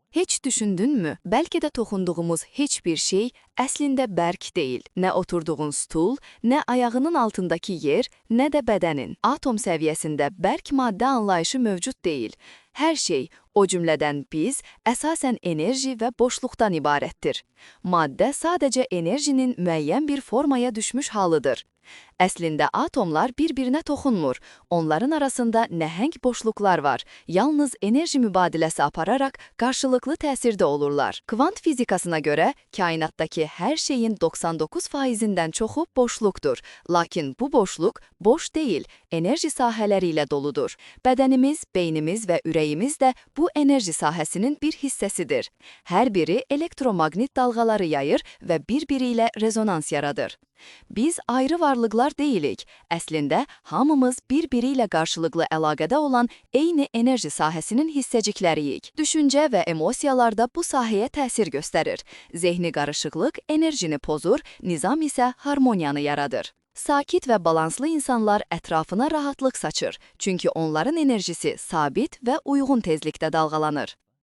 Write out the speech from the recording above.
Heç düşündünmü? Bəlkə də toxunduğumuz heç bir şey əslində bərk deyil. Nə oturduğun stul, nə ayağının altındakı yer, nə də bədənin. Atom səviyyəsində bərk maddə anlayışı mövcud deyil. Hər şey, o cümlədən biz, əsasən enerji və boşluqdan ibarətdir. Maddə sadəcə enerjinin müəyyən bir formaya düşmüş halıdır. Əslində atomlar bir-birinə toxunmur. Onların arasında nəhəng boşluqlar var. Yalnız enerji mübadiləsi apararaq qarşılıqlı təsirdə olurlar. Kvant fizikasına görə kainatdakı hər şeyin 99%-dən çoxu boşluqdur. Lakin bu boşluq boş deyil, enerji sahələri ilə doludur. Bədənimiz, beynimiz və ürəyimiz də bu enerji sahəsinin bir hissəsidir. Hər biri elektromaqnit dalğaları yayır və bir-biri ilə rezonans yaradır. Biz ayrı varlıqlar deyilik. Əslində, hamımız bir-biri ilə qarşılıqlı əlaqədə olan eyni enerji sahəsinin hissəcikləriyik. Düşüncə və emosiyalar da bu sahəyə təsir göstərir. Zehni qarışıqlıq enerjini pozur, nizam isə harmoniyanı yaradır. Sakit və balanslı insanlar ətrafına rahatlıq saçır. Çünki onların enerjisi sabit və uyğun tezlikdə dalğalanır.